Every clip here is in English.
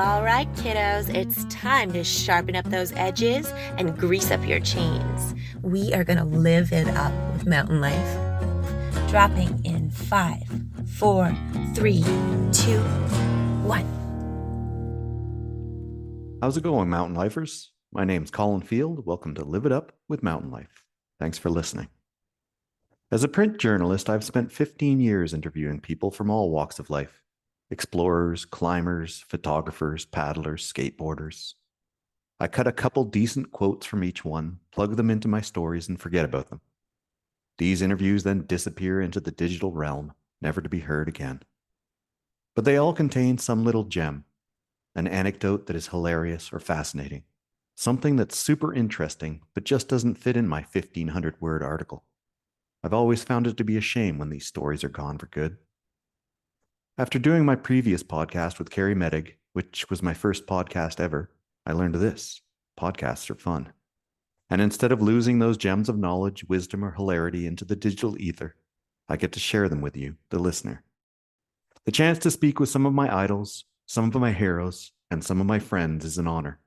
All right, kiddos, it's time to sharpen up those edges and grease up your chains. We are going to live it up with mountain life. Dropping in 5, 4, 3, 2, 1. How's it going, mountain lifers? My name's Colin Field. Welcome to Live It Up with Mountain Life. Thanks for listening. As a print journalist, I've spent 15 years interviewing people from all walks of life. Explorers, climbers, photographers, paddlers, skateboarders. I cut a couple decent quotes from each one, plug them into my stories, and forget about them. These interviews then disappear into the digital realm, never to be heard again. But they all contain some little gem, an anecdote that is hilarious or fascinating, something that's super interesting but just doesn't fit in my 1,500-word article. I've always found it to be a shame when these stories are gone for good. After doing my previous podcast with Carrie Medig, which was my first podcast ever, I learned this: podcasts are fun. And instead of losing those gems of knowledge, wisdom, or hilarity into the digital ether, I get to share them with you, the listener. The chance to speak with some of my idols, some of my heroes, and some of my friends is an honor.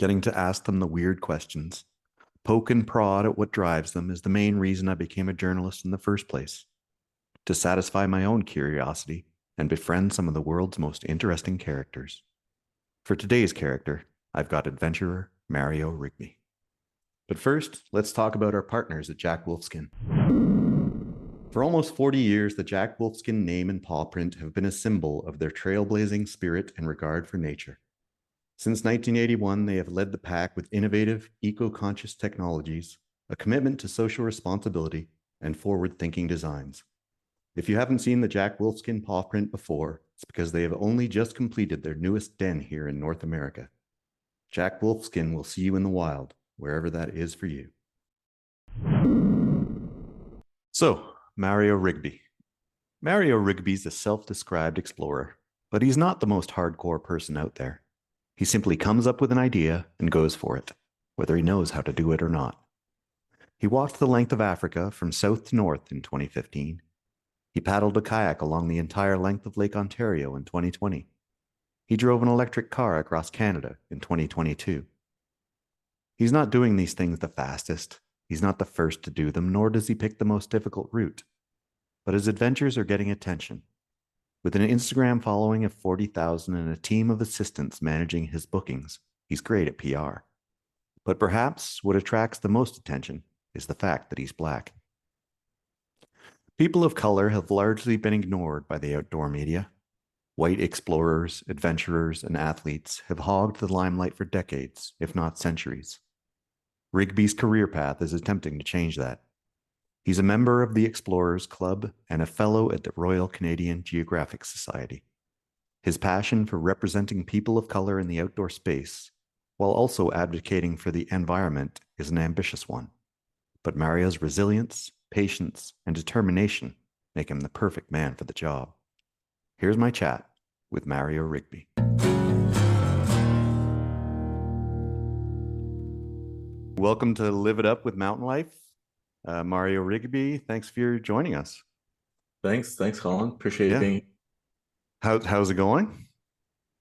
Getting to ask them the weird questions, poke and prod at what drives them, is the main reason I became a journalist in the first place. To satisfy my own curiosity and befriend some of the world's most interesting characters. For today's character, I've got adventurer Mario Rigby. But first, let's talk about our partners at Jack Wolfskin. For almost 40 years, the Jack Wolfskin name and paw print have been a symbol of their trailblazing spirit and regard for nature. Since 1981, they have led the pack with innovative, eco-conscious technologies, a commitment to social responsibility, and forward-thinking designs. If you haven't seen the Jack Wolfskin paw print before, it's because they have only just completed their newest den here in North America. Jack Wolfskin will see you in the wild, wherever that is for you. So, Mario Rigby. Mario Rigby's a self-described explorer, but he's not the most hardcore person out there. He simply comes up with an idea and goes for it, whether he knows how to do it or not. He walked the length of Africa from south to north in 2015. He paddled a kayak along the entire length of Lake Ontario in 2020. He drove an electric car across Canada in 2022. He's not doing these things the fastest. He's not the first to do them, nor does he pick the most difficult route. But his adventures are getting attention. With an Instagram following of 40,000 and a team of assistants managing his bookings, he's great at PR. But perhaps what attracts the most attention is the fact that he's Black. People of color have largely been ignored by the outdoor media. White explorers, adventurers, and athletes have hogged the limelight for decades, if not centuries. Rigby's career path is attempting to change that. He's a member of the Explorers Club and a fellow at the Royal Canadian Geographic Society. His passion for representing people of color in the outdoor space, while also advocating for the environment, is an ambitious one. But Mario's resilience, patience, and determination make him the perfect man for the job. Here's my chat with Mario Rigby. Welcome to Live It Up with Mountain Life. Mario Rigby, thanks for joining us. Thanks, Colin. Appreciate being. How's it going?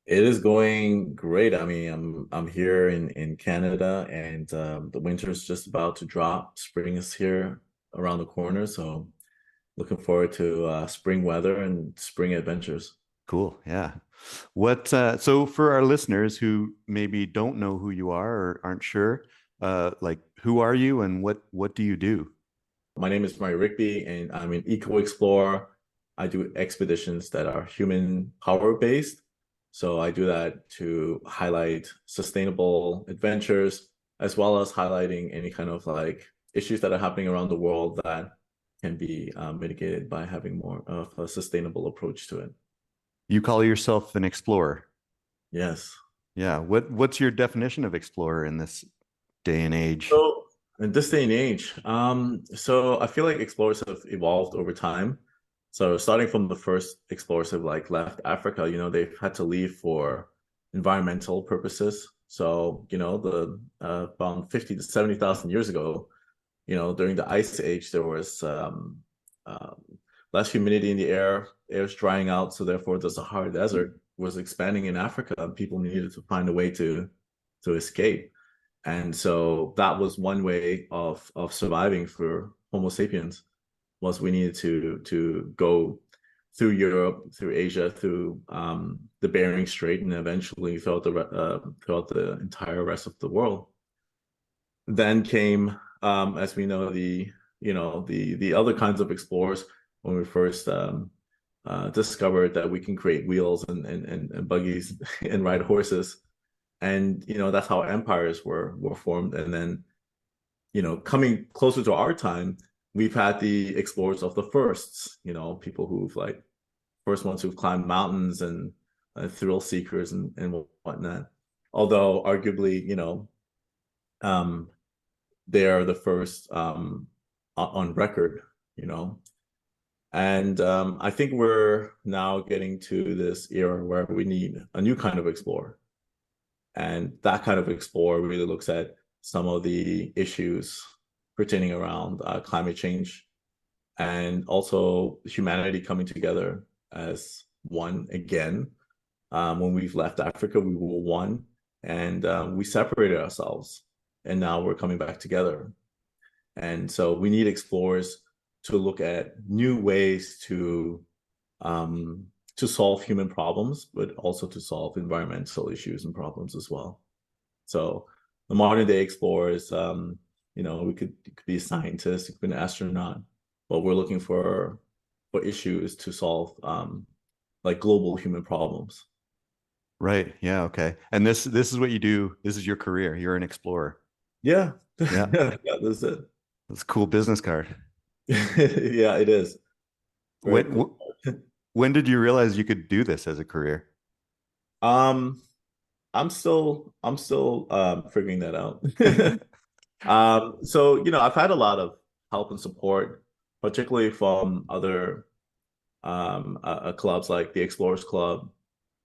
It is going great. I mean, I'm here in Canada, and the winter is just about to drop. Spring is here around the corner, so looking forward to spring weather and spring adventures. Cool. Yeah. So for our listeners who maybe don't know who you are or aren't sure, who are you and what do you do? My name is Mario Rigby, and I'm an eco-explorer. I do expeditions that are human power based. So I do that to highlight sustainable adventures, as well as highlighting any kind of issues that are happening around the world that can be mitigated by having more of a sustainable approach to it. You call yourself an explorer? Yes. Yeah. What's your definition of explorer in this day and age? So in this day and age, so I feel like explorers have evolved over time. So starting from the first explorers who left Africa, they've had to leave for environmental purposes. So, the about 50 to 70,000 years ago, during the Ice Age, there was less humidity in the air. Air's drying out, so therefore there's a hard desert. was expanding in Africa, and people needed to find a way to escape. And so that was one way of surviving for Homo sapiens, was we needed to go through Europe, through Asia, through the Bering Strait, and eventually throughout the entire rest of the world. Then came, as we know, the other kinds of explorers when we first discovered that we can create wheels and buggies and ride horses, and that's how empires were formed. And then coming closer to our time, we've had the explorers of the firsts, people who've like first ones who've climbed mountains and thrill seekers and whatnot. Although arguably, they are the first on record, And I think we're now getting to this era where we need a new kind of explorer. And that kind of explorer really looks at some of the issues pertaining around climate change, and also humanity coming together as one again. When we've left Africa, we were one, and we separated ourselves, and now we're coming back together. And so we need explorers to look at new ways to solve human problems, but also to solve environmental issues and problems as well. So the modern day explorers, we could be a scientist, you could be an astronaut, but we're looking for issues to solve, like global human problems. Right. Yeah. Okay. And this is what you do. This is your career. You're an explorer. Yeah. Yeah. Yeah, that's it. That's a cool business card. Yeah, it is. When did you realize you could do this as a career? I'm still figuring that out. So I've had a lot of help and support, particularly from other clubs like the Explorers Club,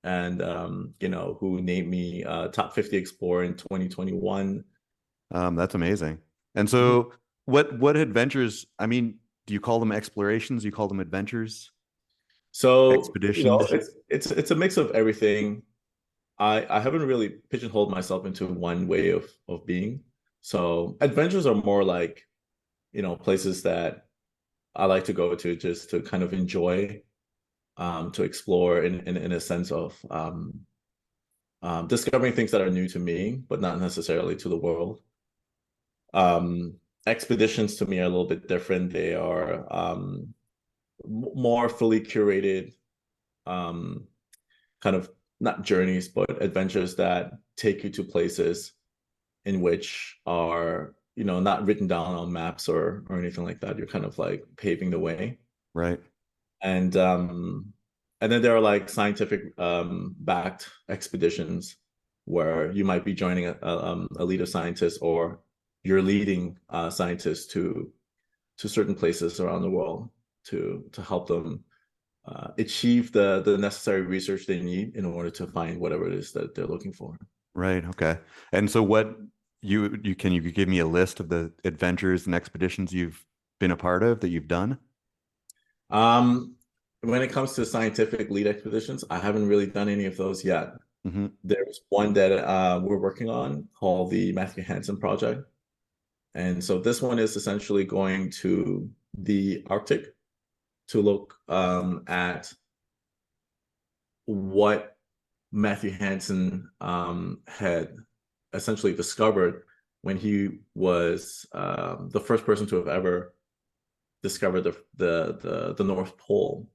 and who named me top 50 explorer in 2021. That's amazing. And so what adventures, I mean, do you call them explorations? Do you call them adventures? So expeditions? It's a mix of everything. I haven't really pigeonholed myself into one way of being. So adventures are more like, places that I like to go to just to kind of enjoy, to explore in a sense of discovering things that are new to me, but not necessarily to the world. Expeditions to me are a little bit different. They are more fully curated, kind of not journeys, but adventures that take you to places in which are, not written down on maps or anything like that. You're kind of like paving the way. Right. And then there are like scientific backed expeditions where you might be joining a lead of scientists, or you're leading scientists to certain places around the world to help them achieve the necessary research they need in order to find whatever it is that they're looking for. Right. Okay. And so what you give me a list of the adventures and expeditions you've been a part of that you've done? When it comes to scientific lead expeditions, I haven't really done any of those yet. Mm-hmm. There's one that we're working on called the Matthew Hansen Project. And so this one is essentially going to the Arctic to look at what Matthew Hansen had essentially discovered when he was the first person to have ever discovered the North Pole.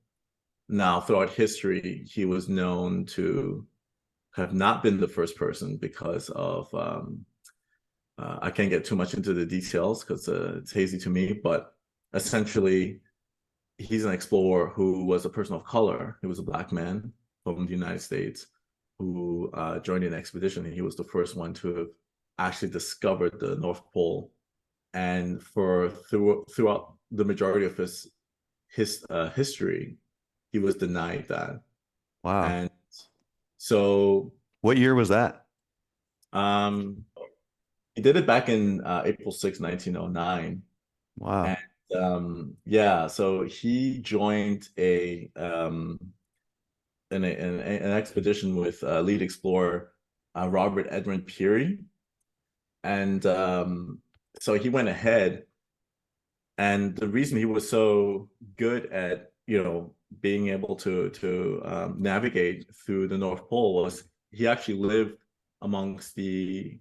Now, throughout history, he was known to have not been the first person because of I can't get too much into the details because it's hazy to me, but essentially he's an explorer who was a person of color. He was a Black man from the United States who joined an expedition, and he was the first one to have actually discovered the North Pole. And throughout the majority of his history, he was denied that. Wow. And so what year was that? He did it back in April 6, 1909. Wow. And yeah, so he joined an expedition with lead explorer Robert Edmund Peary, and so he went ahead. And the reason he was so good at, being able to navigate through the North Pole was he actually lived amongst the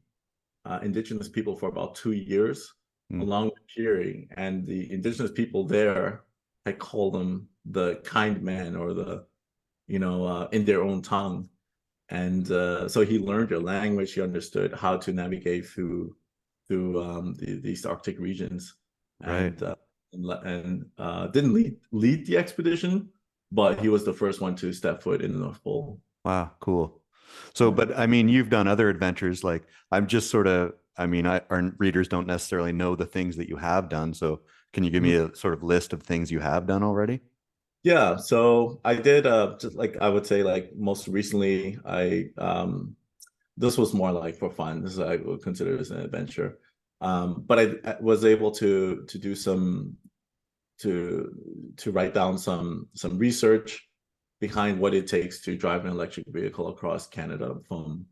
indigenous people for about 2 years, along with Peary, and the indigenous people there had called him the kind man, or the, in their own tongue. And so he learned their language. He understood how to navigate through these Arctic regions, Right. and didn't lead the expedition, but he was the first one to step foot in the North Pole. Wow, cool. So, but I mean, you've done other adventures. Like, I'm just sort of, I mean, our readers don't necessarily know the things that you have done. So, can you give me a sort of list of things you have done already? Yeah, so I did just like, I would say, like, most recently I this was more like for fun. This is, I would consider this an adventure. But I was able to do some to write down some research behind what it takes to drive an electric vehicle across Canada from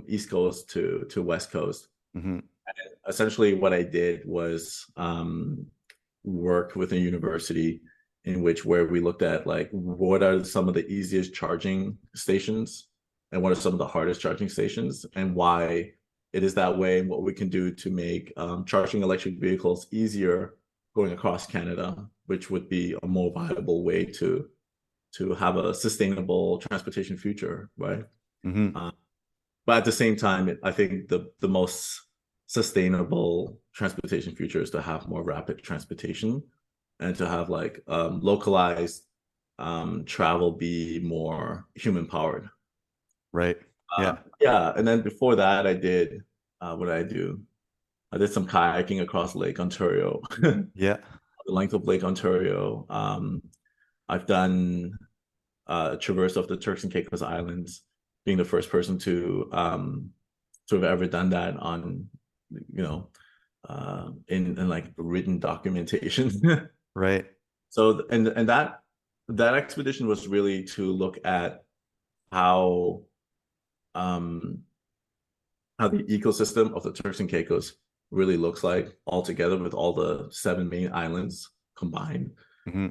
East Coast to West Coast. Mm-hmm. And essentially, what I did was work with a university where we looked at, like, what are some of the easiest charging stations and what are some of the hardest charging stations, and why it is that way, and what we can do to make charging electric vehicles easier going across Canada, which would be a more viable way to have a sustainable transportation future, right? Mm-hmm. But at the same time, I think the most sustainable transportation future is to have more rapid transportation, and to have, like, localized travel be more human powered. Right. Yeah. Yeah. And then before that, I did what did I do? I did some kayaking across Lake Ontario, the Yeah. length of Lake Ontario. I've done traverse of the Turks and Caicos Islands, being the first person to have ever done that on, in like written documentation. Right. So, and that expedition was really to look at how the ecosystem of the Turks and Caicos really looks like altogether, with all the 7 main islands combined, Mm-hmm.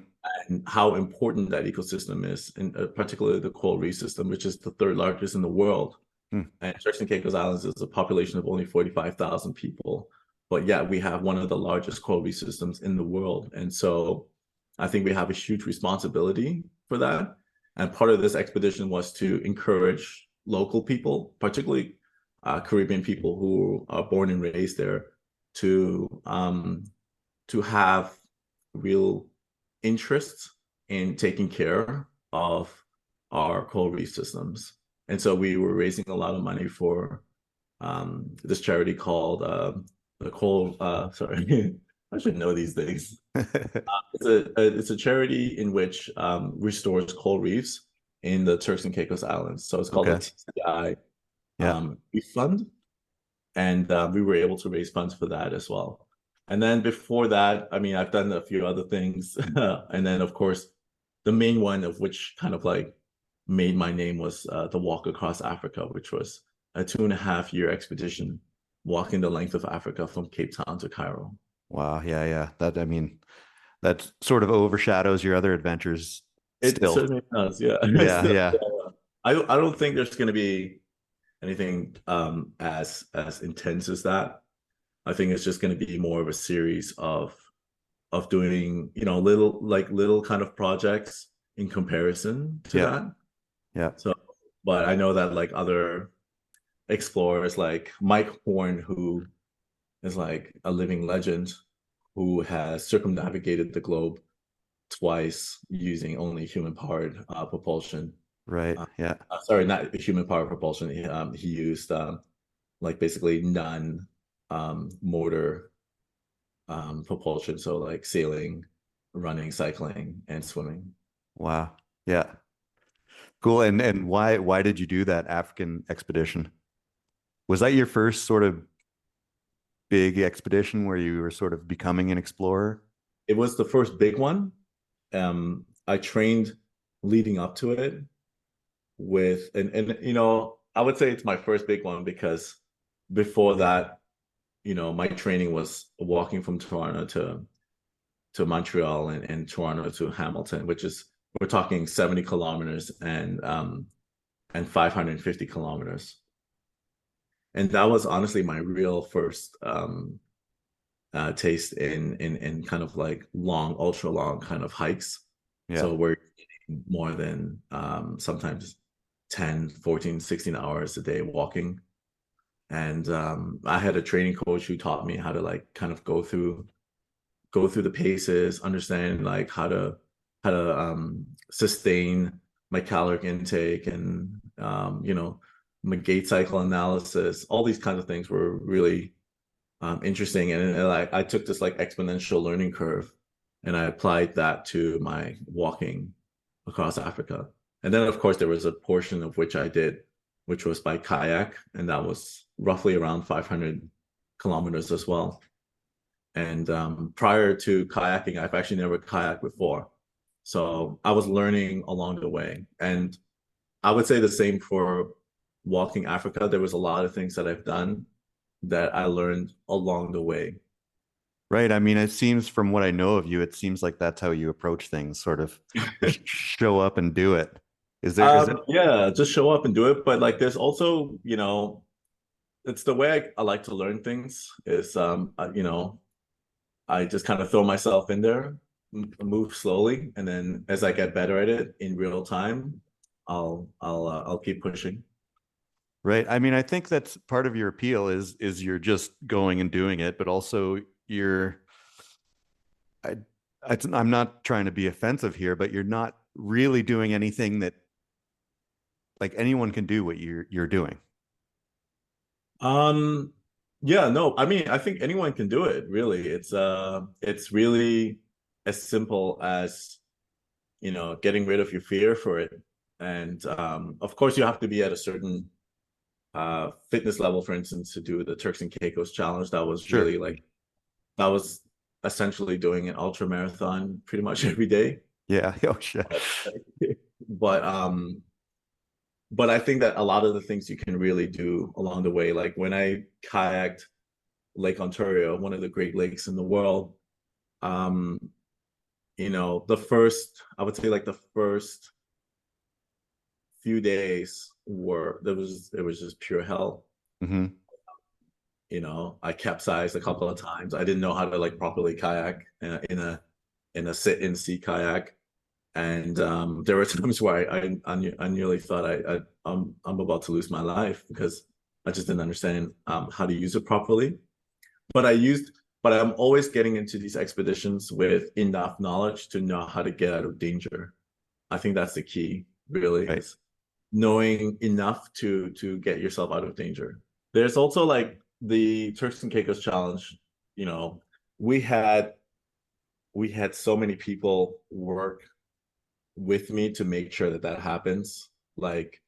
and how important that ecosystem is, and particularly the coral reef system, which is the 3rd largest in the world. And Turks and Caicos Islands is a population of only 45,000 people, but yet we have one of the largest coral reef systems in the world. And so I think we have a huge responsibility for that. And part of this expedition was to encourage local people, particularly Caribbean people who are born and raised there, to have real interest in taking care of our coral reef systems. And so we were raising a lot of money for this charity called the Coral. Sorry, I should know these things. It's a charity in which restores coral reefs in the Turks and Caicos Islands. So it's called the TCI Reef Fund, and we were able to raise funds for that as well. And then before that, I mean, I've done a few other things, and then of course, the main one of which kind of like made my name was the walk across Africa, which was a 2.5-year expedition, walking the length of Africa from Cape Town to Cairo. Wow. Yeah. Yeah. I mean, that sort of overshadows your other adventures. It certainly does. Yeah. Yeah. Yeah. I don't think there's going to be anything as intense as that. I think it's just going to be more of a series of doing, little kind of projects in comparison to that. Yeah. So, but I know that, like, other explorers like Mike Horn, who is like a living legend, who has circumnavigated the globe twice using only human powered propulsion. Right. Yeah. Sorry, not human powered propulsion. He used like basically non motor propulsion, so like sailing, running, cycling, and swimming. Wow. Yeah. Cool. And why did you do that African expedition? Was that your first sort of big expedition where you were sort of becoming an explorer? It was the first big one. I trained leading up to it, with, and I would say it's my first big one because before that, my training was walking from Toronto to Montreal and Toronto to Hamilton, which is, we're talking 70 kilometers and 550 kilometers. And that was honestly my real first taste in kind of like long, ultra long kind of hikes. Yeah. So we're more than sometimes 10, 14, 16 hours a day walking. And I had a training coach who taught me how to like kind of go through the paces, understand like how to sustain my caloric intake, and my gait cycle analysis. All these kinds of things were really interesting, and like I took this like exponential learning curve, and I applied that to my walking across Africa. And then of course there was a portion of which I did, which was by kayak, and that was roughly around 500 kilometers as well. And prior to kayaking, I've actually never kayaked before. So I was learning along the way. And I would say the same for walking Africa. There was a lot of things that I've done that I learned along the way. Right. I mean, it seems from what I know of you, it seems like that's how you approach things, sort of just show up and do it. Is it? Yeah, just show up and do it. But like there's also, it's the way I like to learn things is, I just kind of throw myself in there, move slowly, and then as I get better at it in real time, I'll keep pushing. Right. I mean, I think that's part of your appeal is you're just going and doing it, but also I'm not trying to be offensive here, but you're not really doing anything that like anyone can do what you're doing. Yeah, no, I mean, I think anyone can do it, really. It's really as simple as, getting rid of your fear for it. And of course you have to be at a certain fitness level, for instance, to do the Turks and Caicos challenge. That was Sure. really like, that was essentially doing an ultra marathon pretty much every day. Yeah. Oh shit. But I think that a lot of the things you can really do along the way, like when I kayaked Lake Ontario, one of the great lakes in the world, I would say like the first few days it was just pure hell. Mm-hmm. I capsized a couple of times. I didn't know how to like properly kayak in a sit-in sea kayak. And there were times where I nearly thought I'm about to lose my life because I just didn't understand how to use it properly. But I'm always getting into these expeditions with enough knowledge to know how to get out of danger. I think that's the key, really, Right. is knowing enough to get yourself out of danger. There's also like the Turks and Caicos challenge. We had so many people work with me to make sure that happens. Like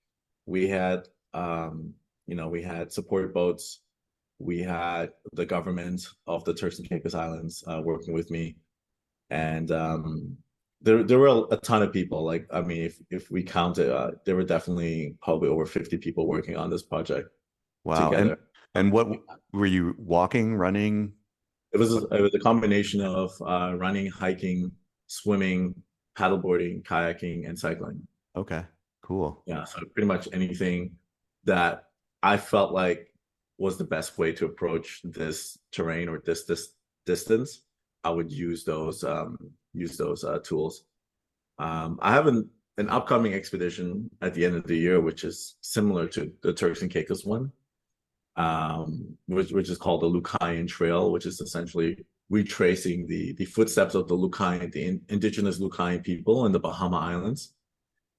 we had we had support boats, we had the government of the Turks and Caicos Islands working with me, and there were a ton of people. Like, I mean, if we counted, there were definitely probably over 50 people working on this project. Wow. Together. And what were you walking, running? It was a combination of running, hiking, swimming, paddleboarding, kayaking, and cycling. Okay, cool. Yeah, so pretty much anything that I felt like was the best way to approach this terrain or this distance, I would use those tools. I have an upcoming expedition at the end of the year, which is similar to the Turks and Caicos one, which is called the Lucayan Trail, which is essentially retracing the footsteps of the Lucayan, the indigenous Lucayan people in the Bahama Islands,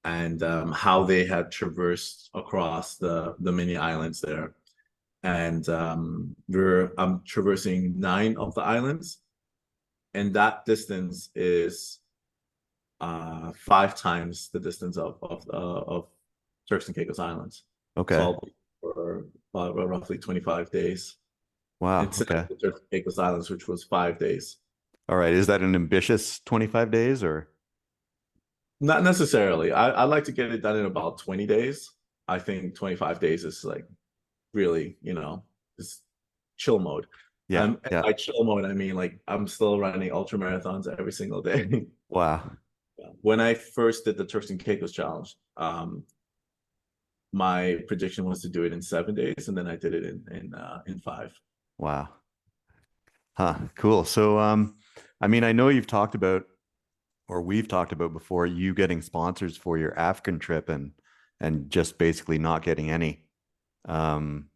and how they had traversed across the many islands there. And I'm traversing 9 of the islands, and that distance is 5 times the distance of Turks and Caicos Islands. Okay. So for roughly 25 days. Wow. Instead Okay. of the Turks and Caicos Islands, which was 5 days. All right. Is that an ambitious 25 days or? Not necessarily. I like to get it done in about 20 days. I think 25 days is like really, it's chill mode. Yeah, And yeah. by chill mode, I mean like I'm still running ultra marathons every single day. Wow. When I first did the Turks and Caicos challenge, my prediction was to do it in 7 days, and then I did it in 5. Wow. Huh. Cool. So, I mean, I know you've talked about, or we've talked about before, you getting sponsors for your African trip and just basically not getting any. Um,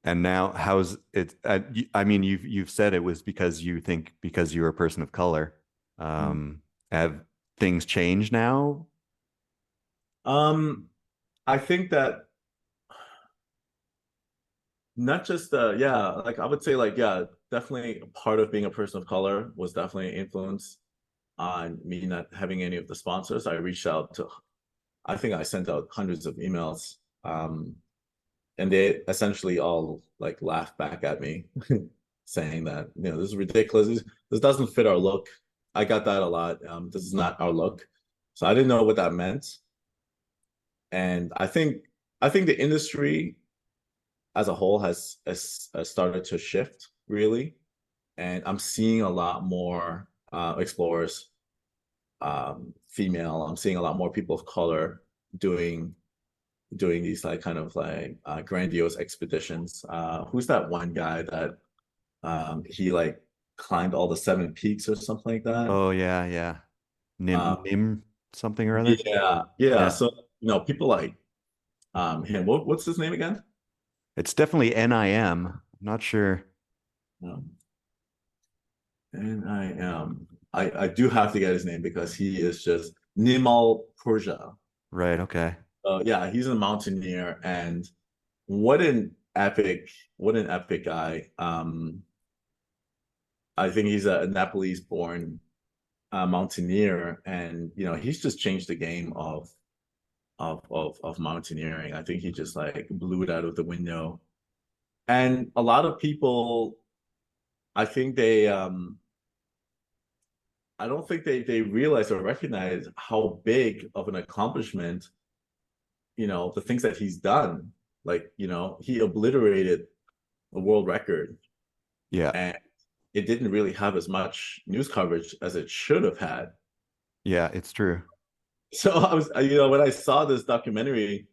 and now how's it? I mean, you've said it was because you think because you're a person of color. Have things changed now? I think that not just yeah, like I would say like yeah, definitely part of being a person of color was definitely an influence on me not having any of the sponsors. I reached out to, I think I sent out hundreds of emails, and they essentially all like laughed back at me, saying that this is ridiculous. This doesn't fit our look. I got that a lot. This is not our look, so I didn't know what that meant. And I think the industry as a whole has started to shift really, and I'm seeing a lot more explorers, female. I'm seeing a lot more people of color doing these like kind of like grandiose expeditions. Who's that one guy that he like climbed all the 7 peaks or something like that? Oh yeah, yeah. Uh, Nim something or other. yeah, yeah. Yeah. So people like him. What's his name again? It's definitely NIM. I'm not sure. Um, and I do have to get his name because he is just Nimal Purja. Right. Okay. Yeah, he's a mountaineer, and what an epic guy. I think he's a Nepalese born mountaineer, and he's just changed the game of mountaineering. I think he just like blew it out of the window. And a lot of people, I think I don't think they realize or recognize how big of an accomplishment, the things that he's done. Like, he obliterated a world record, Yeah. and it didn't really have as much news coverage as it should have had. Yeah, it's true. So I was, when I saw this documentary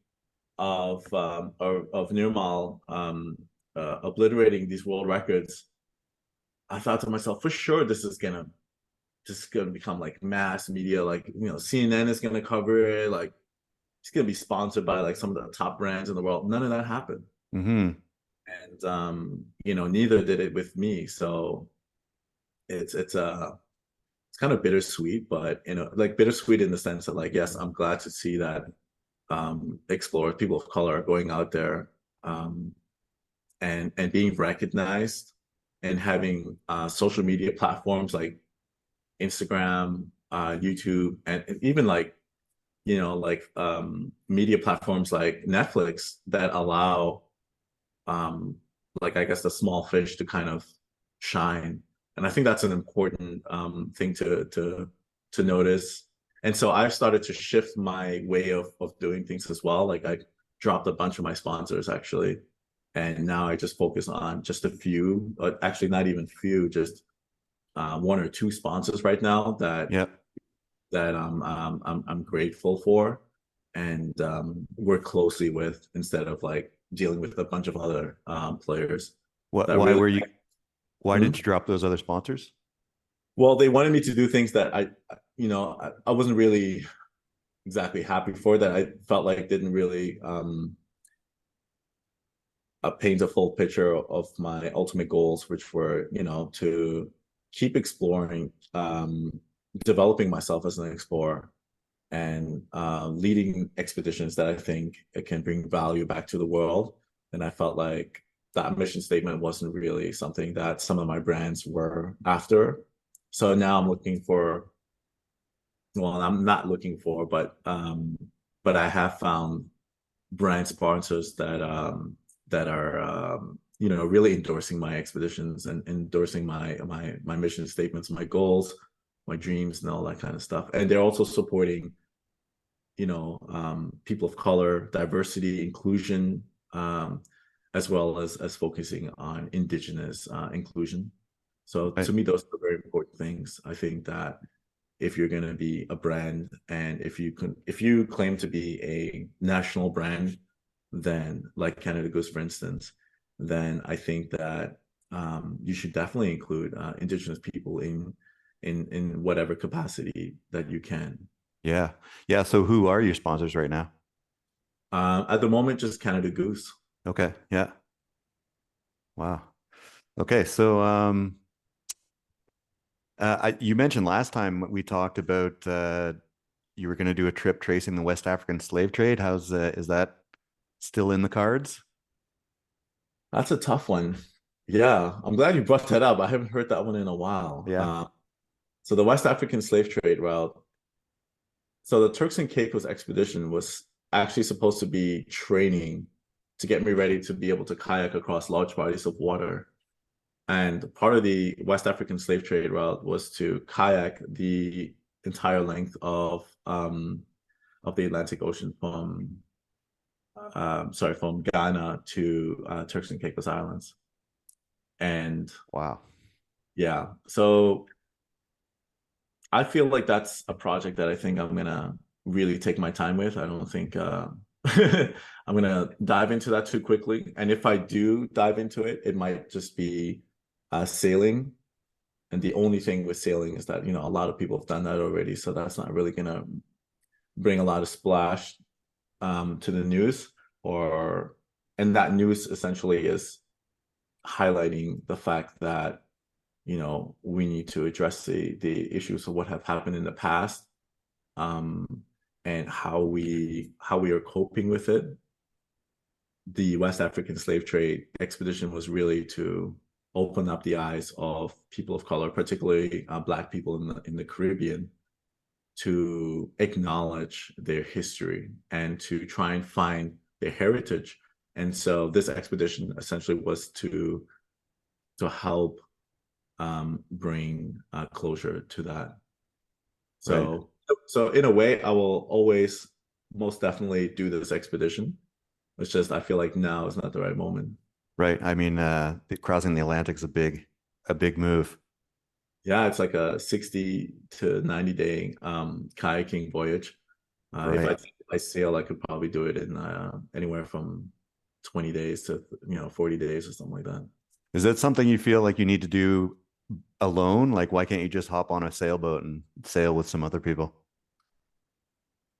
of Nirmal obliterating these world records, I thought to myself, for sure, this is gonna become like mass media. Like CNN is gonna cover it. Like it's gonna be sponsored by like some of the top brands in the world. None of that happened, Hmm. and neither did it with me. So it's kind of bittersweet, but like bittersweet in the sense that like yes, I'm glad to see that explorers, people of color, are going out there and being recognized and having social media platforms like Instagram, YouTube, and even like media platforms like Netflix that allow like I guess the small fish to kind of shine. And I think that's an important thing to notice. And so I've started to shift my way of doing things as well. Like I dropped a bunch of my sponsors actually, and now I just focus on just a few, actually not even few, just one or two sponsors right now that Yep. I'm grateful for and work closely with instead of like dealing with a bunch of other players What, that why really. were you, why Hmm? did you drop those other sponsors? Well, they wanted me to do things that I wasn't really exactly happy for, that I felt like didn't really paint a full picture of my ultimate goals, which were, to keep exploring, developing myself as an explorer, and leading expeditions that I think it can bring value back to the world. And I felt like that mission statement wasn't really something that some of my brands were after. So now I'm looking for, well, I'm not looking for, but I have found brand sponsors that are really endorsing my expeditions and endorsing my mission statements, my goals, dreams and all that kind of stuff. And they're also supporting, people of color, diversity, inclusion, as well as focusing on Indigenous inclusion. So to me, those are very important things. I think that if you're going to be a brand, and if you claim to be a national brand, then like Canada Goose, for instance, then I think that you should definitely include Indigenous people in whatever capacity that you can. Yeah. Yeah. So who are your sponsors right now? At the moment, just Canada Goose. Okay. Yeah. Wow. Okay. So you mentioned last time we talked about you were going to do a trip tracing the West African slave trade. Is that still in the cards? That's a tough one. Yeah, I'm glad you brought that up. I haven't heard that one in a while. Yeah. So the West African slave trade route. So the Turks and Caicos expedition was actually supposed to be training to get me ready to be able to kayak across large bodies of water. And part of the West African slave trade route was to kayak the entire length of the Atlantic Ocean from Ghana to Turks and Caicos Islands. And wow, yeah, so I feel like that's a project that I think I'm gonna really take my time with. I don't think I'm gonna dive into that too quickly. And if I do dive into it, it might just be sailing. And the only thing with sailing is that, a lot of people have done that already. So that's not really gonna bring a lot of splash to the news, and that news essentially is highlighting the fact that we need to address the issues of what have happened in the past, and how we are coping with it. The West African slave trade expedition was really to open up the eyes of people of color, particularly Black people in the Caribbean, to acknowledge their history and to try and find their heritage. And so this expedition essentially was to help bring closure to that. So, right. So in a way, I will always most definitely do this expedition. It's just I feel like now is not the right moment. Right. I mean, crossing the Atlantic is a big move. Yeah, it's like a 60 to 90 day kayaking voyage. Right. If I sail, I could probably do it in anywhere from 20 days to 40 days or something like that. Is that something you feel like you need to do alone? Like, why can't you just hop on a sailboat and sail with some other people?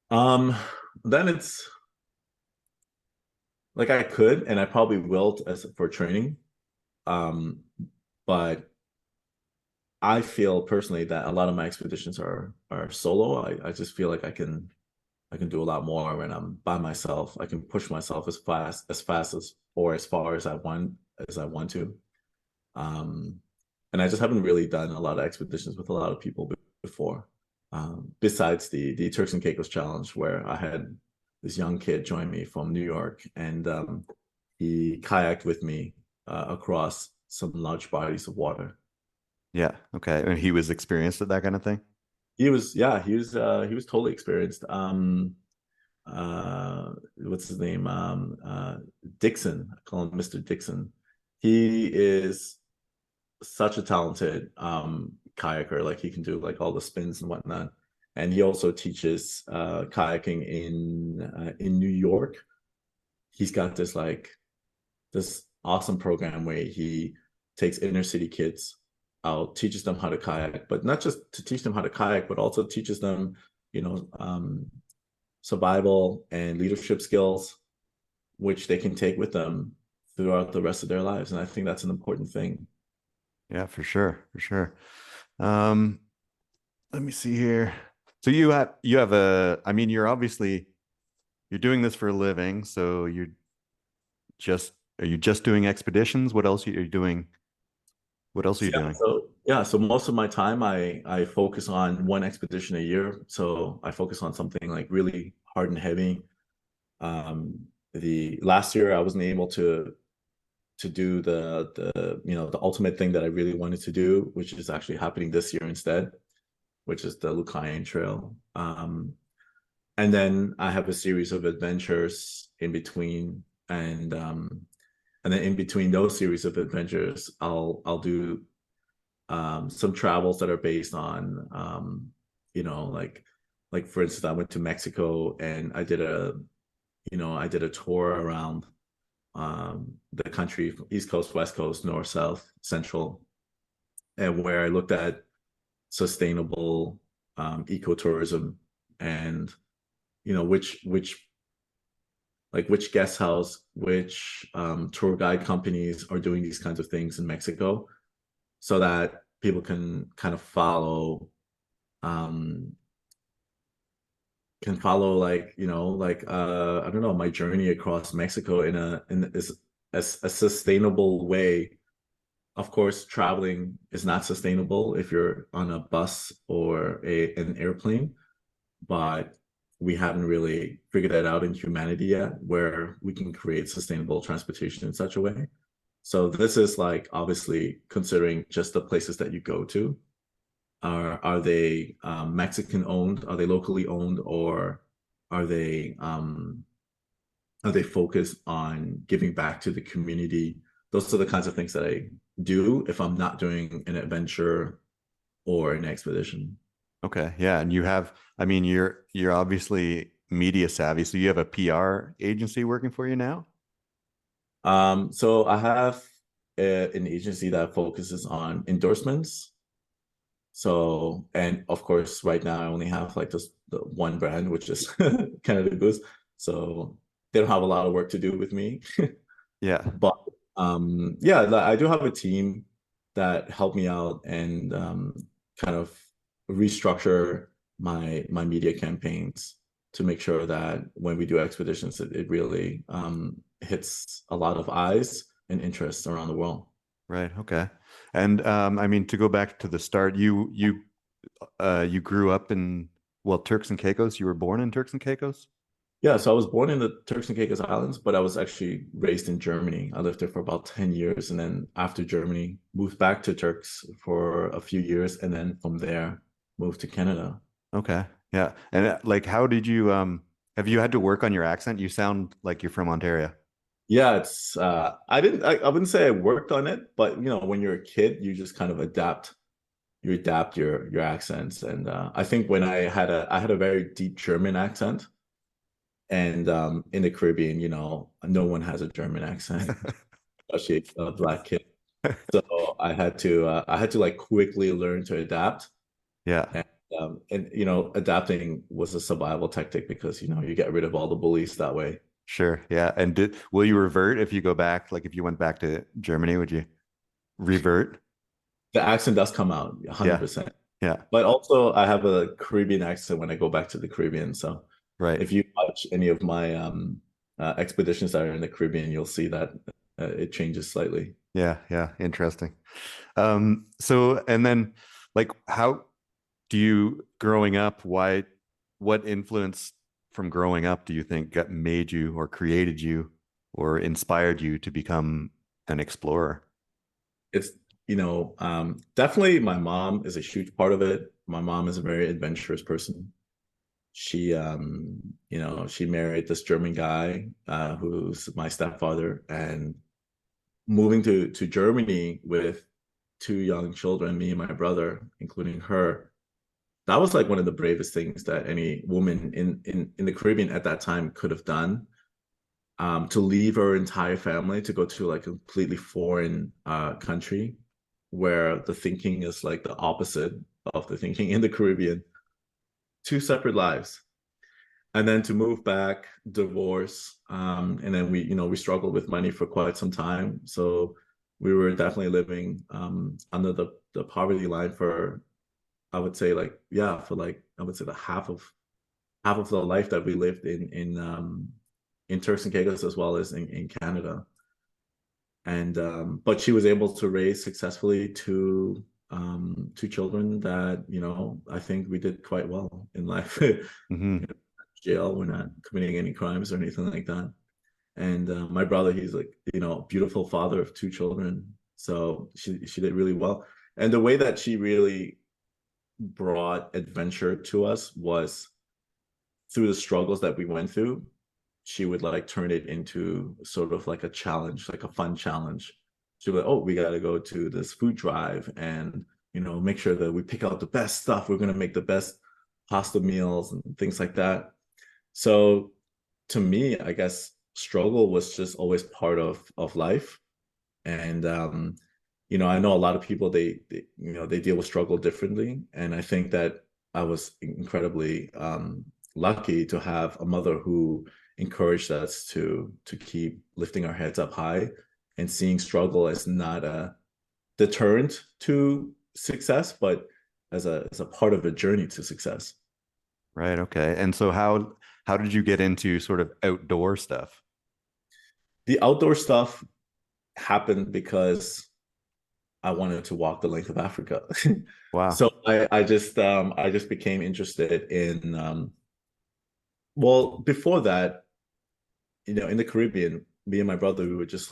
Then it's like I could, and I probably will for training. But I feel personally that a lot of my expeditions are solo. I just feel like I can do a lot more when I'm by myself. I can push myself as fast as or as far as I want to. And I just haven't really done a lot of expeditions with a lot of people before. Besides the Turks and Caicos Challenge, where I had this young kid join me from New York, and he kayaked with me across some large bodies of water. Yeah. Okay. And he was experienced at that kind of thing? He was totally experienced. What's his name? Dixon. I call him Mr. Dixon. He is such a talented kayaker. Like, he can do like all the spins and whatnot. And he also teaches kayaking in New York. He's got this awesome program where he takes inner city kids out, teaches them how to kayak, but not just to teach them how to kayak, but also teaches them, survival and leadership skills, which they can take with them throughout the rest of their lives. And I think that's an important thing. Yeah, for sure. For sure. Let me see here. So you have you're doing this for a living. So are you just doing expeditions? What else are you doing? What else are you doing? So most of my time I focus on one expedition a year. So I focus on something like really hard and heavy. The last year I wasn't able to do the ultimate thing that I really wanted to do, which is actually happening this year instead. which is the Lucayan Trail. And then I have a series of adventures in between, and then in between those series of adventures, I'll do some travels that are based on like for instance, I went to Mexico and I did a tour around the country, East Coast, West Coast, North, South, Central, and where I looked at sustainable ecotourism and which guest house, which tour guide companies are doing these kinds of things in Mexico, so that people can kind of follow like I don't know, my journey across Mexico in a sustainable way. Of course, traveling is not sustainable if you're on a bus or an airplane, but we haven't really figured that out in humanity yet, where we can create sustainable transportation in such a way. So this is like obviously considering just the places that you go to. Are they Mexican owned? Are they locally owned, or are they focused on giving back to the community? Those are the kinds of things that I do if I'm not doing an adventure or an expedition. Okay. Yeah. And you're obviously media savvy. So you have a PR agency working for you now? So I have an agency that focuses on endorsements. So, and of course, right now I only have like just the one brand, which is Canada Goose. So they don't have a lot of work to do with me. Yeah. But yeah, I do have a team that help me out and kind of restructure my media campaigns to make sure that when we do expeditions, it really hits a lot of eyes and interest around the world. Right. Okay. And to go back to the start, you grew up in, well, Turks and Caicos. You were born in Turks and Caicos? Yeah, so I was born in the Turks and Caicos Islands, but I was actually raised in Germany. I lived there for about 10 years, and then after Germany, moved back to Turks for a few years, and then from there, moved to Canada. Okay. Yeah. And like, how did you, have you had to work on your accent? You sound like you're from Ontario. Yeah, it's I wouldn't say I worked on it, but when you're a kid, you just kind of adapt your accents. And I think when I had a very deep German accent, and in the Caribbean, no one has a German accent, especially a Black kid. So I had to like quickly learn to adapt. Yeah. And adapting was a survival tactic because you get rid of all the bullies that way. Sure. Yeah. And will you revert if you go back? Like if you went back to Germany, would you revert? The accent does come out 100%. Yeah. But also I have a Caribbean accent when I go back to the Caribbean. So right. If you watch any of my expeditions that are in the Caribbean, you'll see that it changes slightly. Yeah. Yeah. Interesting. So, and then like, how do you, growing up, what influence from growing up do you think made you or created you or inspired you to become an explorer? It's, definitely my mom is a huge part of it. My mom is a very adventurous person. She, she married this German guy who's my stepfather, and moving to Germany with two young children, me and my brother, including her, that was like one of the bravest things that any woman in the Caribbean at that time could have done. To leave her entire family to go to like a completely foreign country where the thinking is like the opposite of the thinking in the Caribbean. Two separate lives. And then to move back, divorce, and then we struggled with money for quite some time. So we were definitely living under the poverty line for, I would say the half of the life that we lived in Turks and Caicos as well as in Canada. And but she was able to raise successfully two children that I think we did quite well in life. Mm-hmm. Jail, we're not committing any crimes or anything like that. And my brother, he's like beautiful father of two children, so she did really well. And the way that she really brought adventure to us was through the struggles that we went through. She would like turn it into sort of like a challenge, like a fun challenge. She'd be like, oh, we got to go to this food drive and, make sure that we pick out the best stuff. We're going to make the best pasta meals and things like that. So to me, I guess struggle was just always part of life. And, I know a lot of people, they deal with struggle differently. And I think that I was incredibly lucky to have a mother who encouraged us to keep lifting our heads up high and seeing struggle as not a deterrent to success, but as a part of a journey to success. Right. Okay. And so how did you get into sort of outdoor stuff? The outdoor stuff happened because I wanted to walk the length of Africa. Wow. So I just became interested in well, before that, in the Caribbean, me and my brother, we would just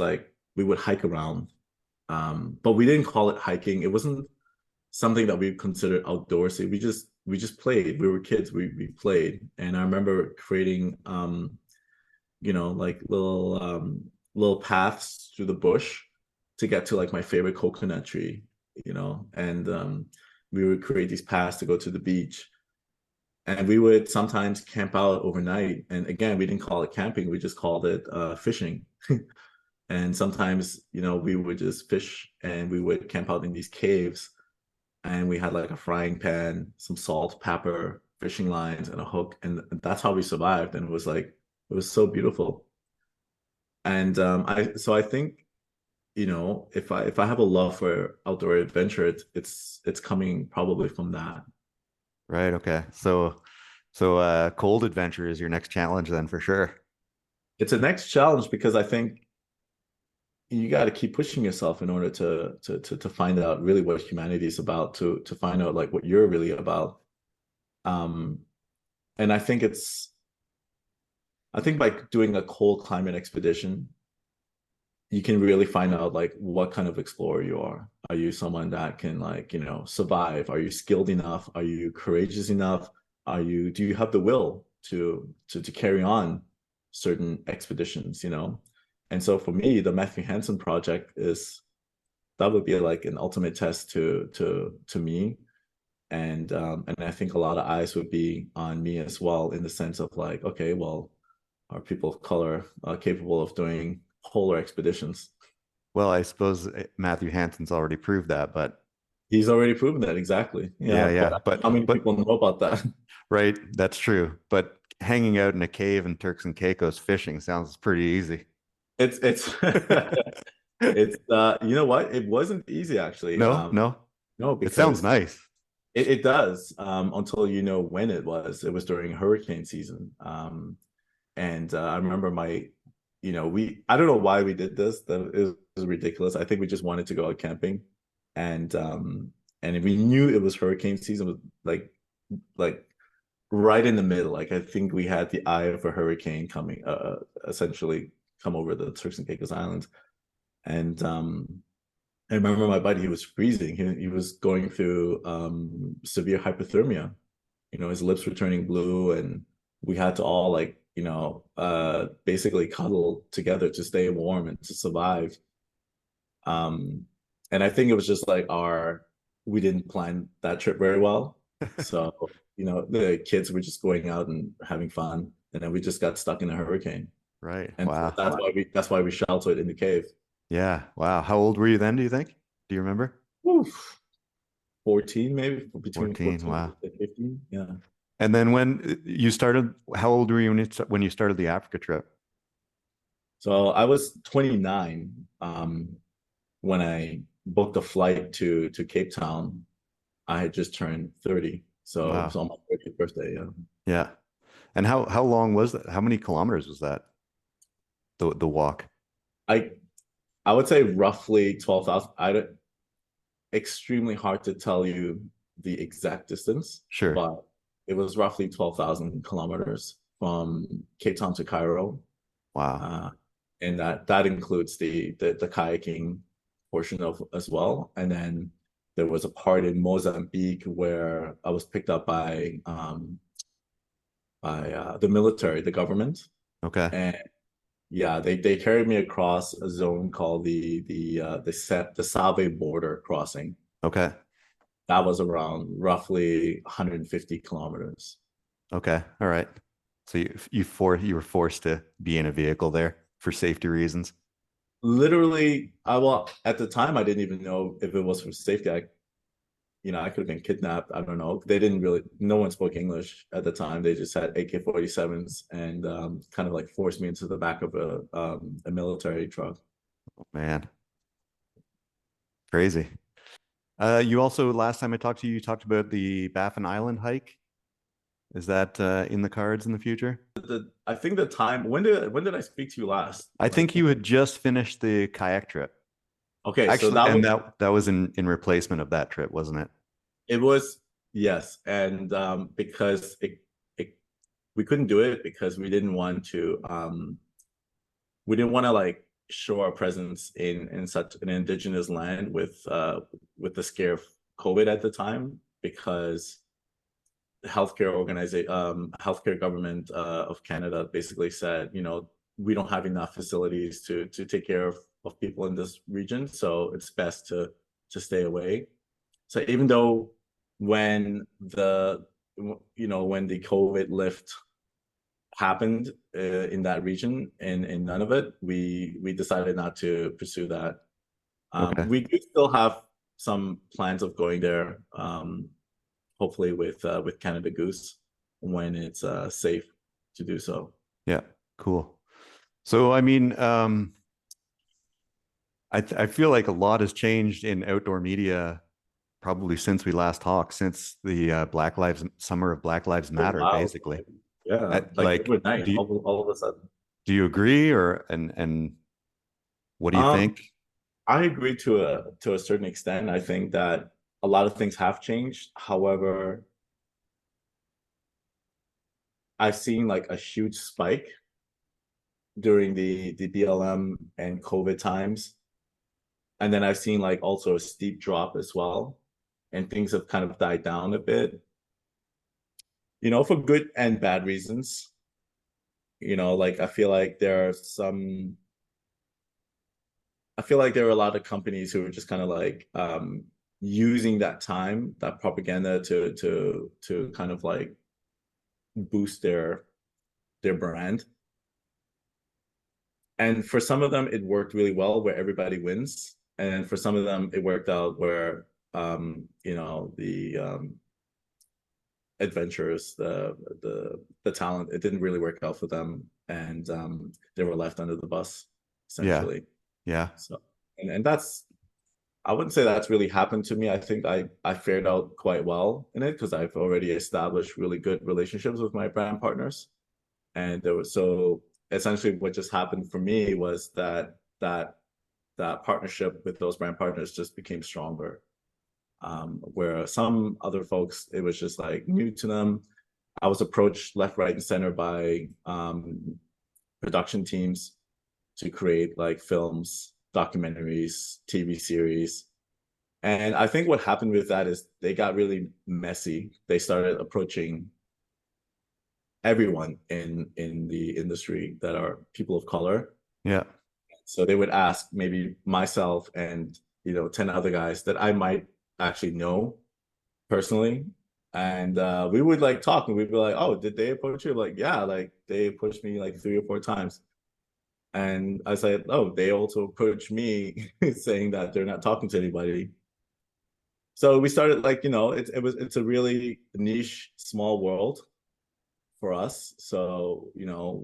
we would hike around. But we didn't call it hiking. It wasn't something that we considered outdoorsy. We just played. We were kids. We played. And I remember creating like little paths through the bush to get to like my favorite coconut tree, and we would create these paths to go to the beach. And we would sometimes camp out overnight. And again, we didn't call it camping, we just called it fishing. And sometimes, we would just fish and we would camp out in these caves. And we had like a frying pan, some salt, pepper, fishing lines, and a hook. And that's how we survived. And it was so beautiful. And I think, if I have a love for outdoor adventure, it's coming probably from that. Right. Okay. So cold adventure is your next challenge then for sure. It's a next challenge because I think you got to keep pushing yourself in order to find out really what humanity is about, to find out like what you're really about. And I think by doing a cold climate expedition, you can really find out like what kind of explorer you are. Are you someone that can survive? Are you skilled enough? Are you courageous enough? Do you have the will to carry on certain expeditions, And so for me, the Matthew Hansen project that would be like an ultimate test to me. And I think a lot of eyes would be on me as well, in the sense of like, okay, well, are people of color capable of doing polar expeditions? Well, I suppose Matthew Hansen's already proved that, but he's already proven that, exactly. Yeah. But how many people know about that? Right, that's true. But hanging out in a cave in Turks and Caicos fishing sounds pretty easy. It's it's you know what? It wasn't easy actually. No, No, it sounds because nice. it does, until when it was. It was during hurricane season. And I remember I don't know why we did this. It was ridiculous. I think we just wanted to go out camping, and we knew it was hurricane season, like right in the middle. Like I think we had the eye of a hurricane coming, essentially come over the Turks and Caicos Islands. And I remember my buddy, he was freezing. He was going through severe hypothermia. His lips were turning blue, and we had to all basically cuddle together to stay warm and to survive. And I think it was just like we didn't plan that trip very well. So, the kids were just going out and having fun, and then we just got stuck in a hurricane. Right. And Wow. so that's why we sheltered in the cave. Yeah. Wow. How old were you then, do you think? Do you remember? Oof. 14, maybe, between 14. Wow. and 15. Yeah. And then when you started, how old were you when you started the Africa trip? So I was 29 when I booked a flight to Cape Town. I had just turned 30. So Wow. it was on my 30th birthday. Yeah. Yeah. And how long was that? How many kilometers was that? The walk? I would say roughly 12,000. Extremely hard to tell you the exact distance. Sure. But it was roughly 12,000 kilometers from Cape Town to Cairo. Wow. And that includes the kayaking portion of as well. And then there was a part in Mozambique where I was picked up by the military, the government, Okay. and yeah, they carried me across a zone called the Save border crossing. Okay. That was around roughly 150 kilometers. Okay. All right. So you were forced to be in a vehicle there for safety reasons. Literally, well, at the time I didn't even know if it was for safety. I could have been kidnapped. I don't know. They didn't really. No one spoke English at the time. They just had AK-47s and kind of like forced me into the back of a military truck. Oh, man, crazy. You also, last time I talked to you, you talked about the Baffin Island hike. Is that in the cards in the future? I think the time. When did I speak to you last? I think you had just finished the kayak trip. Okay, so Actually, and that was in replacement of that trip, wasn't it? it was, yes, and because we couldn't do it because we didn't want to like show our presence in such an indigenous land with the scare of COVID at the time, because the healthcare government of Canada basically said, we don't have enough facilities to take care of people in this region, so it's best to stay away. So even though when the COVID lift happened in that region and in Nunavut, we decided not to pursue that. Okay. We do still have some plans of going there, hopefully with Canada Goose when it's safe to do so. Yeah, cool. So, I mean, I feel like a lot has changed in outdoor media probably since we last talked, since the summer of Black Lives Matter, Wow. basically. Yeah, like overnight, do all of a sudden. you agree, or and what do you think? I agree to a certain extent. I think that a lot of things have changed. However, I've seen like a huge spike during the BLM and COVID times. And then I've seen like also a steep drop as well. And things have kind of died down a bit, for good and bad reasons. Like I feel like there are a lot of companies who are just kind of like using that time, that propaganda to kind of like boost their brand. And for some of them, it worked really well where everybody wins. And for some of them, it worked out where, the adventurers, the talent, it didn't really work out for them. And they were left under the bus, essentially. Yeah. So, and that's, I wouldn't say that's really happened to me. I think I fared out quite well in it because I've already established really good relationships with my brand partners. And so essentially what just happened for me was that partnership with those brand partners just became stronger. Where some other folks, it was just like new to them. I was approached left, right, and center by production teams to create like films, documentaries, TV series. And I think what happened with that is they got really messy. They started approaching everyone in the industry that are people of color. Yeah. So they would ask maybe myself and 10 other guys that I might actually know personally, and we would like talk, and we'd be like, oh, did they approach you? Like, yeah, like they approached me like 3 or 4 times. And I said, oh, they also approached me saying that they're not talking to anybody. So we started like, it's a really niche, small world for us. So,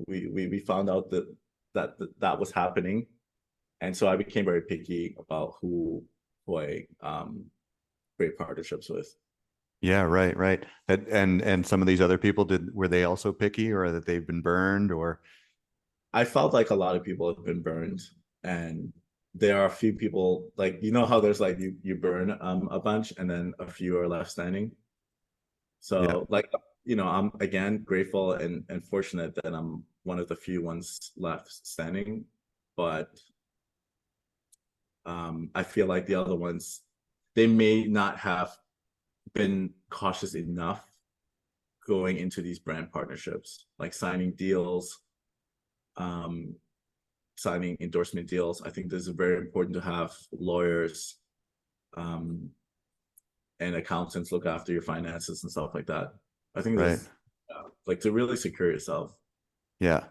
we found out that was happening. And so I became very picky about who I create partnerships with. Yeah, right. And some of these other people, were they also picky, or that they've been burned, or? I felt like a lot of people have been burned, and there are a few people, like, how there's like you burn a bunch and then a few are left standing. So Yeah. like, I'm again grateful and fortunate that I'm one of the few ones left standing, but I feel like the other ones, they may not have been cautious enough going into these brand partnerships, like signing deals, signing endorsement deals. I think this is very important to have lawyers and accountants look after your finances and stuff like that. I think Right. this, like, to really secure yourself. Yeah.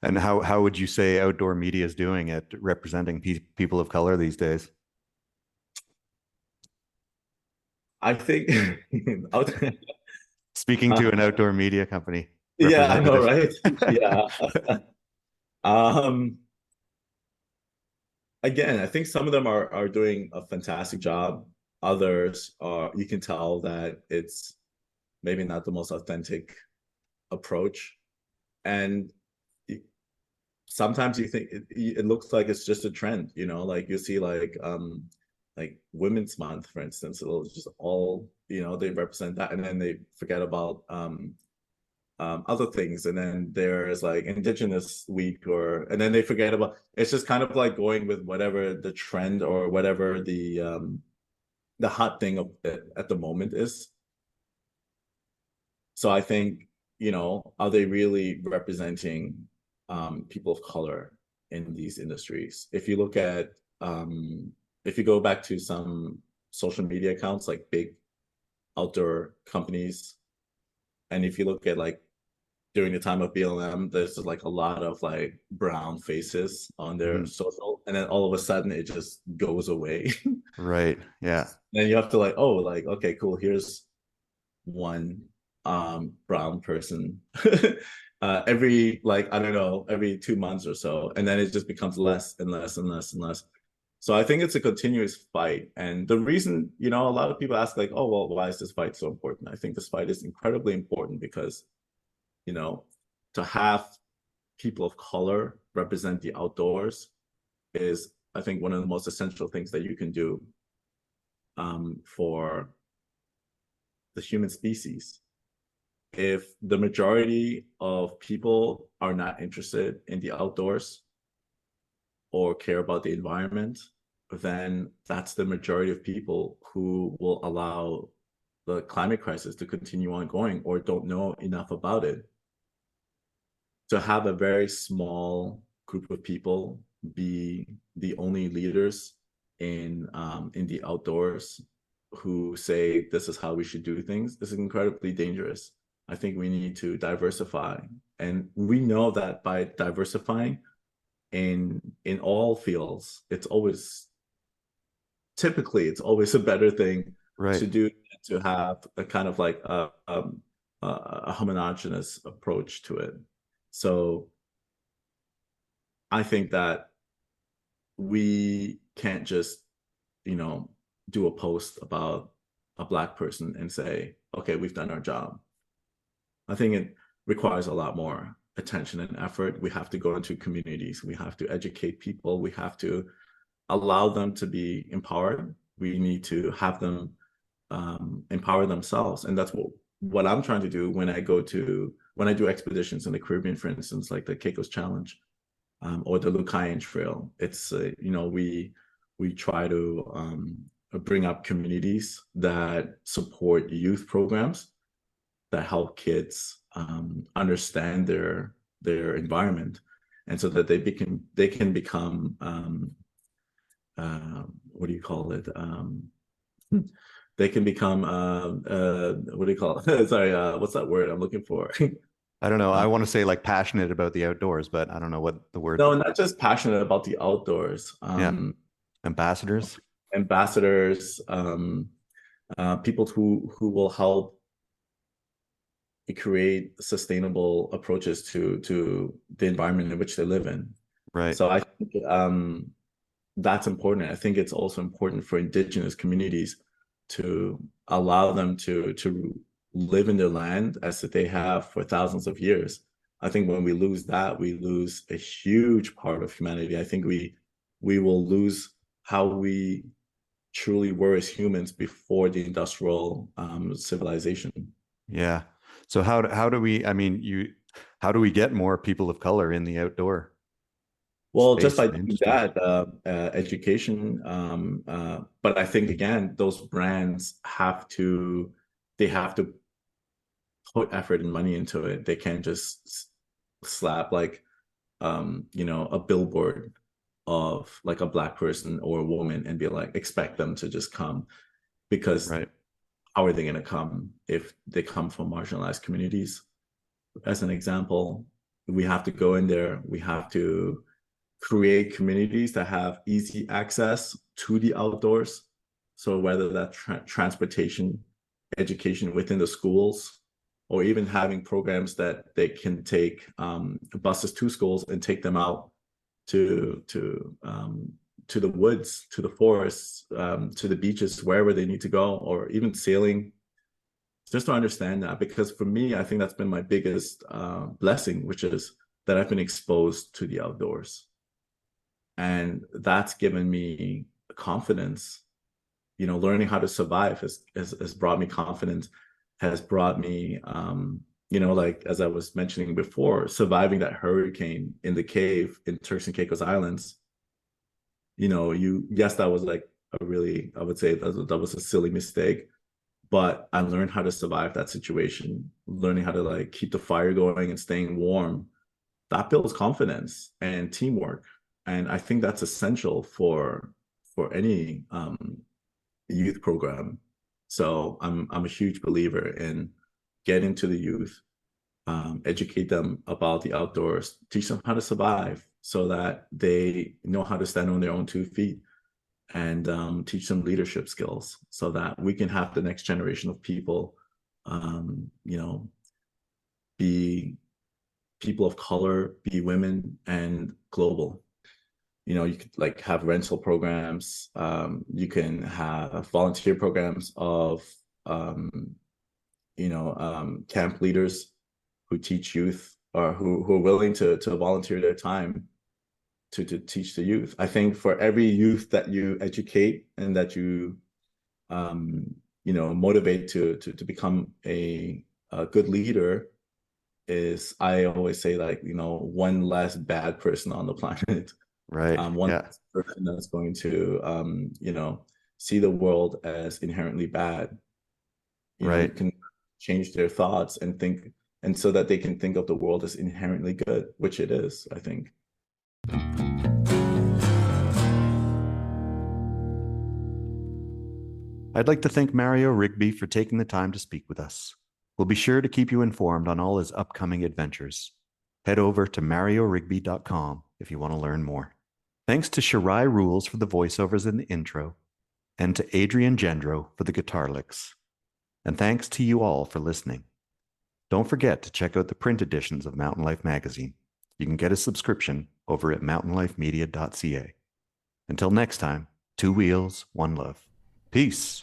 And how would you say outdoor media is doing at representing people of color these days? I think Speaking to an outdoor media company yeah, I know, representative. right? Yeah. Um, again, I think some of them are doing a fantastic job. Others are, you can tell that it's maybe not the most authentic approach. And sometimes you think it looks like it's just a trend, you know, like you see like Women's Month, for instance, it'll just all, you know, they represent that, and then they forget about other things, and then there's like Indigenous Week, or and then they forget about, it's just kind of like going with whatever the trend or whatever the hot thing of at the moment is. So I think, you know, are they really representing people of color in these industries? If you look at if you go back to some social media accounts, like big outdoor companies, and if you look at like during the time of BLM, there's like a lot of like brown faces on their social, and then all of a sudden it just goes away. Right. Yeah. Then you have to like, oh, like, okay, cool, here's one brown person every, like, I don't know, every 2 months or so, and then it just becomes less and less and less and less. So I think it's a continuous fight. And the reason, you know, a lot of people ask like, oh, well, why is this fight so important? I think this fight is incredibly important because, you know, to have people of color represent the outdoors is, I think, one of the most essential things that you can do for the human species. If the majority of people are not interested in the outdoors or care about the environment, then that's the majority of people who will allow the climate crisis to continue on going or don't know enough about it. To have a very small group of people be the only leaders in the outdoors who say this is how we should do things, this is incredibly dangerous. I think we need to diversify, and we know that by diversifying in all fields, it's always, typically it's always a better thing to do, to have a kind of like a homogeneous approach to it. So I think that we can't just, you know, do a post about a Black person and say, okay, we've done our job. I think it requires a lot more attention and effort. We have to go into communities. We have to educate people. We have to allow them to be empowered. We need to have them empower themselves. And that's what I'm trying to do when I do expeditions in the Caribbean, for instance, like the Caicos Challenge or the Lucayan Trail. It's, you know, we try to bring up communities that support youth programs that help kids understand their environment, and so that they can become what do you call it? They can become what do you call it? Sorry, what's that word I'm looking for? I don't know. I want to say like passionate about the outdoors, but I don't know what the word. No, not just passionate about the outdoors. Yeah. Ambassadors. Ambassadors, people who will help create sustainable approaches to the environment in which they live in. Right. So I think that's important. I think it's also important for Indigenous communities to allow them to live in their land as they have for thousands of years. I think when we lose that, we lose a huge part of humanity. I think we will lose how we truly were as humans before the industrial civilization. Yeah. So how do we, I mean, how do we get more people of color in the outdoor? Well, just space by and doing industry. that, education. But I think again, those brands they have to put effort and money into it. They can't just slap like, a billboard of like a Black person or a woman and be like, expect them to just come, because Right. how are they going to come if they come from marginalized communities? As an example, we have to go in there. We have to create communities that have easy access to the outdoors. So whether that's transportation, education within the schools, or even having programs that they can take buses to schools and take them out to to the woods, to the forests, to the beaches, wherever they need to go, or even sailing. Just to understand that, because for me, I think that's been my biggest blessing, which is that I've been exposed to the outdoors, and that's given me confidence. Learning how to survive has brought me confidence, has brought me like as I was mentioning before, surviving that hurricane in the cave in Turks and Caicos Islands. Yes, that was like I would say that was a silly mistake, but I learned how to survive that situation, learning how to like keep the fire going and staying warm. That builds confidence and teamwork, and I think that's essential for any youth program. So I'm a huge believer in getting to the youth, educate them about the outdoors, teach them how to survive so that they know how to stand on their own 2 feet, and teach them leadership skills so that we can have the next generation of people, be people of color, be women, and global. You could like have rental programs. You can have volunteer programs of, camp leaders who teach youth, or who are willing to volunteer their time to teach the youth. I think for every youth that you educate and that you motivate to become a good leader, is, I always say, like, one less bad person on the planet. Right. One Yeah. person that's going to see the world as inherently bad, Right. can change their thoughts and think, and so that they can think of the world as inherently good, which it is, I think. I'd like to thank Mario Rigby for taking the time to speak with us. We'll be sure to keep you informed on all his upcoming adventures. Head over to mariorigby.com if you want to learn more. Thanks to Shirai Rules for the voiceovers in the intro, and to Adrian Gendro for the guitar licks. And thanks to you all for listening. Don't forget to check out the print editions of Mountain Life magazine. You can get a subscription over at mountainlifemedia.ca. Until next time, 2 wheels, 1 love. Peace.